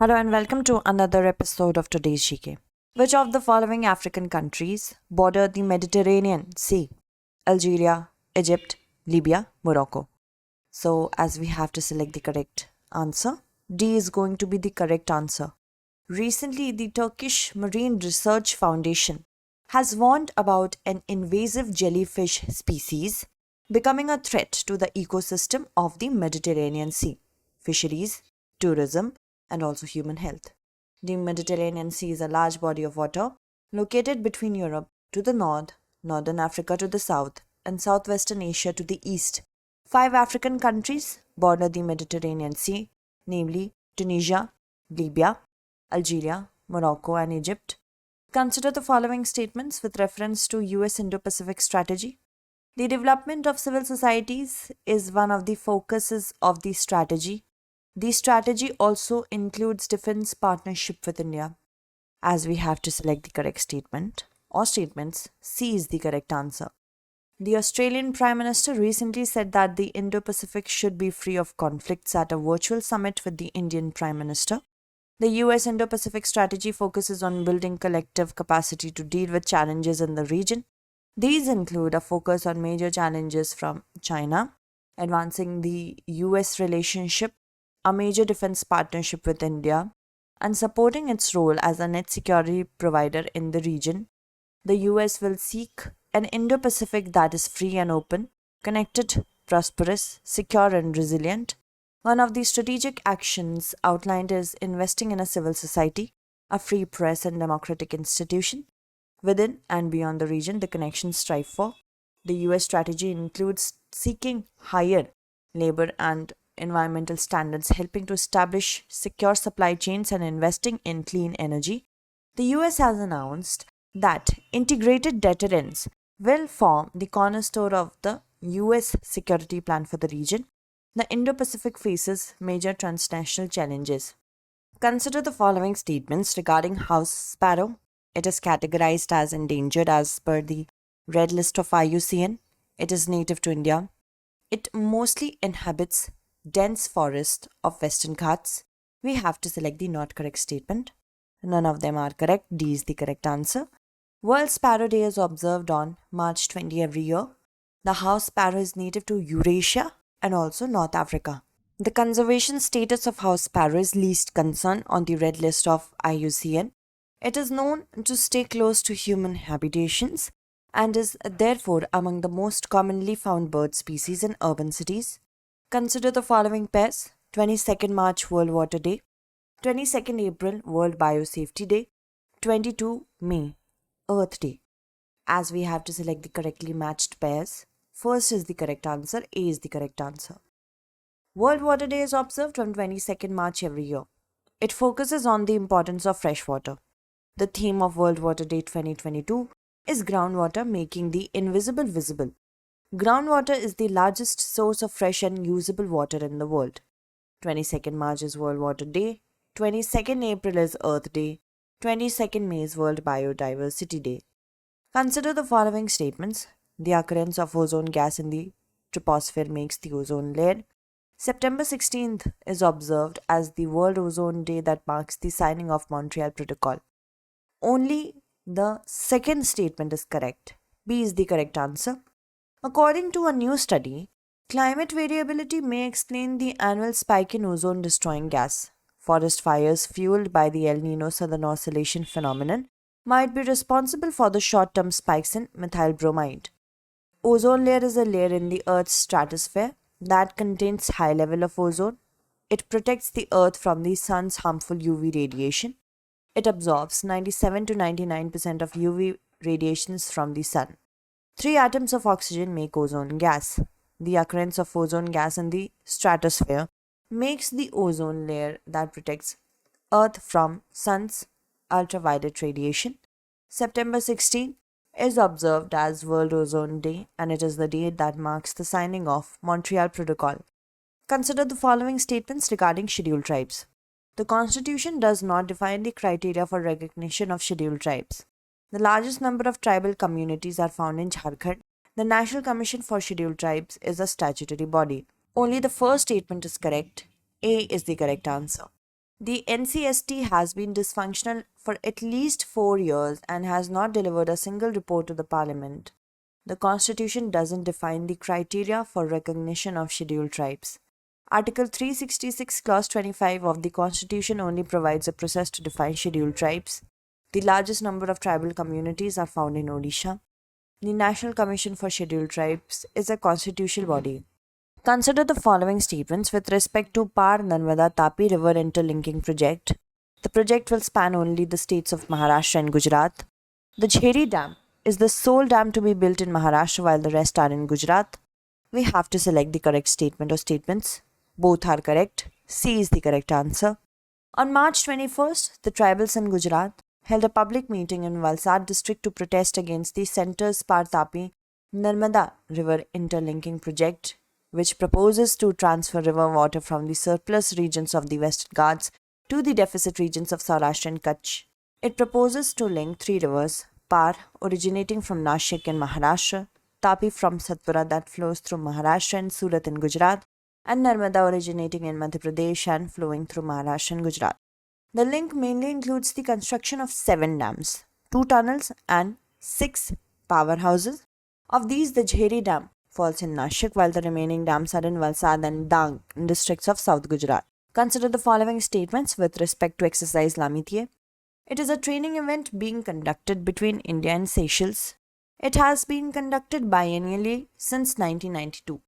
Hello and welcome to another episode of today's GK. Which of the following African countries border the Mediterranean Sea? Algeria, Egypt, Libya, Morocco. So, as we have to select the correct answer, D is going to be the correct answer. Recently, the Turkish Marine Research Foundation has warned about an invasive jellyfish species becoming a threat to the ecosystem of the Mediterranean Sea, fisheries, tourism, and also human health. The Mediterranean Sea is a large body of water located between Europe to the north, northern Africa to the south, and southwestern Asia to the east. Five African countries border the Mediterranean Sea, namely Tunisia, Libya, Algeria, Morocco, and Egypt. Consider the following statements with reference to US Indo-Pacific strategy. The development of civil societies is one of the focuses of the strategy. The strategy also includes defense partnership with India. As we have to select the correct statement or statements, C is the correct answer. The Australian Prime Minister recently said that the Indo-Pacific should be free of conflicts at a virtual summit with the Indian Prime Minister. The US Indo-Pacific strategy focuses on building collective capacity to deal with challenges in the region. These include a focus on major challenges from China, advancing the US relationship, a major defense partnership with India, and supporting its role as a net security provider in the region. The US will seek an Indo Pacific that is free and open, connected, prosperous, secure, and resilient. One of the strategic actions outlined is investing in a civil society, a free press, and democratic institution. Within and beyond the region, the connections strive for. The US strategy includes seeking higher labor and environmental standards, helping to establish secure supply chains and investing in clean energy. The US has announced that integrated deterrence will form the cornerstone of the US security plan for the region. The Indo Pacific faces major transnational challenges. Consider the following statements regarding house sparrow. It is categorized as endangered as per the red list of IUCN. It is native to India. It mostly inhabits dense forest of Western Ghats. We have to select the not correct statement. None of them are correct. D is the correct answer. World Sparrow Day is observed on March 20 every year. The house sparrow is native to Eurasia and also North Africa. The conservation status of house sparrow is least concern on the red list of IUCN. It is known to stay close to human habitations and is therefore among the most commonly found bird species in urban cities. Consider the following pairs: 22nd March World Water Day, 22nd April World Biosafety Day, 22 May Earth Day. As we have to select the correctly matched pairs, first is the correct answer, A is the correct answer. World Water Day is observed on 22nd March every year. It focuses on the importance of fresh water. The theme of World Water Day 2022 is groundwater making the invisible visible. Groundwater is the largest source of fresh and usable water in the world. 22nd March is World Water Day, 22nd April is Earth Day, 22nd May is World Biodiversity Day. Consider the following statements. The occurrence of ozone gas in the troposphere makes the ozone layer. September 16th is observed as the World Ozone Day that marks the signing of Montreal Protocol. Only the second statement is correct. B is the correct answer. According to a new study, climate variability may explain the annual spike in ozone destroying gas. Forest fires fueled by the El Nino Southern Oscillation phenomenon might be responsible for the short-term spikes in methyl bromide. Ozone layer is a layer in the Earth's stratosphere that contains high level of ozone. It protects the Earth from the sun's harmful UV radiation. It absorbs 97 to 99% of UV radiations from the sun. 3 atoms of oxygen make ozone gas. The occurrence of ozone gas in the stratosphere makes the ozone layer that protects Earth from sun's ultraviolet radiation. September 16 is observed as World Ozone Day, and it is the day that marks the signing of Montreal Protocol. Consider the following statements regarding scheduled tribes. The Constitution does not define the criteria for recognition of scheduled tribes. The largest number of tribal communities are found in Jharkhand. The National Commission for Scheduled Tribes is a statutory body. Only the first statement is correct. A is the correct answer. The NCST has been dysfunctional for at least 4 years and has not delivered a single report to the Parliament. The Constitution doesn't define the criteria for recognition of scheduled tribes. Article 366, Clause 25 of the Constitution only provides a process to define scheduled tribes. The largest number of tribal communities are found in Odisha. The National Commission for Scheduled Tribes is a constitutional body. Consider the following statements with respect to Par Narmada Tapi River Interlinking Project. The project will span only the states of Maharashtra and Gujarat. The Jheri Dam is the sole dam to be built in Maharashtra while the rest are in Gujarat. We have to select the correct statement or statements. Both are correct. C is the correct answer. On March 21st, the tribals in Gujarat held a public meeting in Valsad district to protest against the centre's Par Tapi Narmada River Interlinking Project, which proposes to transfer river water from the surplus regions of the Western Ghats to the deficit regions of Saurashtra and Kutch. It proposes to link three rivers, Par originating from Nashik in Maharashtra, Tapi from Satpura that flows through Maharashtra and Surat in Gujarat, and Narmada originating in Madhya Pradesh and flowing through Maharashtra and Gujarat. The link mainly includes the construction of 7 dams, 2 tunnels and 6 powerhouses. Of these, the Jheri Dam falls in Nashik, while the remaining dams are in Valsad and Dang in districts of South Gujarat. Consider the following statements with respect to exercise Lamitiye. It is a training event being conducted between India and Seychelles. It has been conducted biennially since 1992.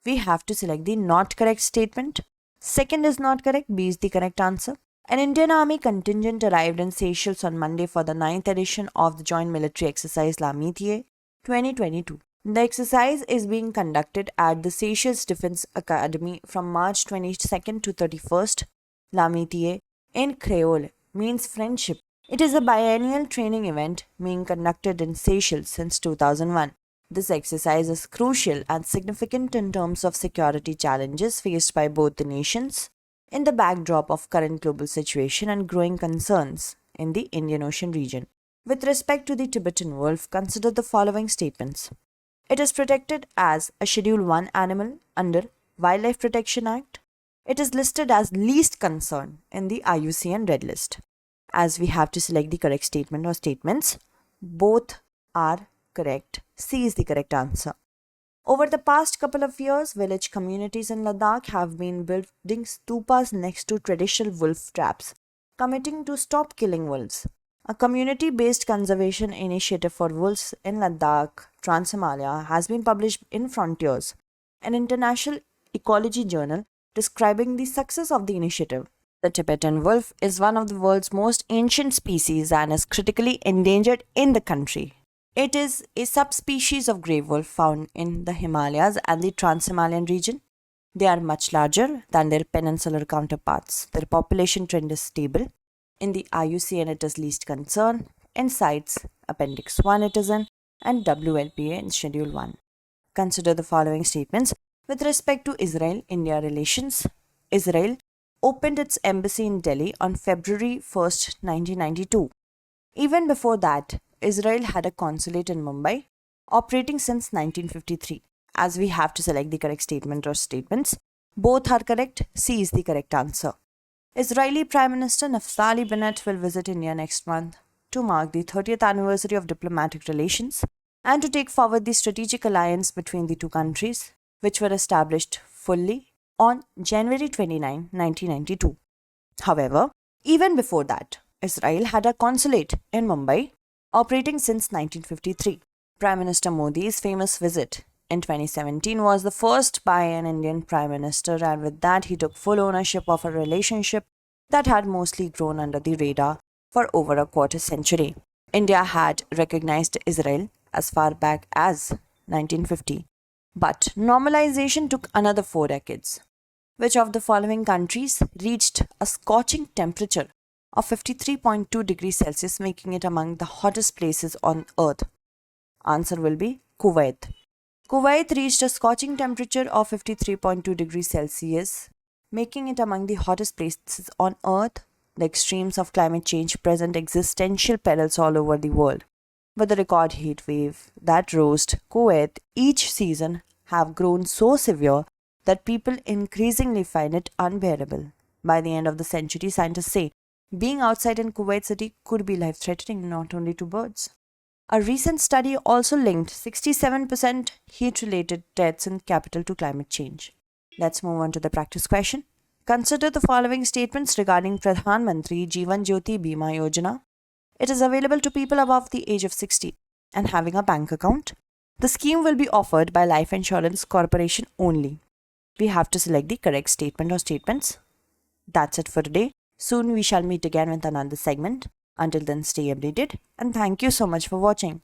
We have to select the not correct statement. Second is not correct, B is the correct answer. An Indian Army contingent arrived in Seychelles on Monday for the 9th edition of the Joint Military Exercise Lamitiye 2022. The exercise is being conducted at the Seychelles Defence Academy from March 22nd to 31st. Lamitiye in Creole means friendship. It is a biennial training event being conducted in Seychelles since 2001. This exercise is crucial and significant in terms of security challenges faced by both the nations in the backdrop of current global situation and growing concerns in the Indian Ocean region. With respect to the Tibetan wolf, consider the following statements. It is protected as a Schedule 1 animal under Wildlife Protection Act. It is listed as least concern in the IUCN Red List. As we have to select the correct statement or statements, both are correct. C is the correct answer. Over the past couple of years, village communities in Ladakh have been building stupas next to traditional wolf traps, committing to stop killing wolves. A community-based conservation initiative for wolves in Ladakh, Trans-Himalaya, has been published in Frontiers, an international ecology journal describing the success of the initiative. The Tibetan wolf is one of the world's most ancient species and is critically endangered in the country. It is a subspecies of grey wolf found in the Himalayas and the Trans-Himalayan region. They are much larger than their peninsular counterparts. Their population trend is stable. In the IUCN, it is least concern. In CITES, Appendix 1 it is in, and WLPA in Schedule 1. Consider the following statements. With respect to Israel-India relations, Israel opened its embassy in Delhi on February 1st, 1992. Even before that, Israel had a consulate in Mumbai, operating since 1953. As we have to select the correct statement or statements, both are correct. C is the correct answer. Israeli Prime Minister Naftali Bennett will visit India next month to mark the 30th anniversary of diplomatic relations and to take forward the strategic alliance between the two countries, which were established fully on January 29, 1992. However, even before that, Israel had a consulate in Mumbai, operating since 1953. Prime Minister Modi's famous visit in 2017 was the first by an Indian Prime Minister, and with that he took full ownership of a relationship that had mostly grown under the radar for over a quarter century. India had recognized Israel as far back as 1950, but normalization took another 4 decades. Which of the following countries reached a scorching temperature of 53.2 degrees Celsius, making it among the hottest places on earth? Answer will be Kuwait. Kuwait reached a scorching temperature of 53.2 degrees Celsius, making it among the hottest places on earth. The extremes of climate change present existential perils all over the world, but the record heat wave that roused Kuwait each season have grown so severe that people increasingly find it unbearable. By the end of the century, scientists say being outside in Kuwait City could be life-threatening not only to birds. A recent study also linked 67% heat-related deaths in capital to climate change. Let's move on to the practice question. Consider the following statements regarding Pradhan Mantri Jeevan Jyoti Bima Yojana. It is available to people above the age of 60 and having a bank account. The scheme will be offered by Life Insurance Corporation only. We have to select the correct statement or statements. That's it for today. Soon we shall meet again with another segment. Until then, stay updated and thank you so much for watching.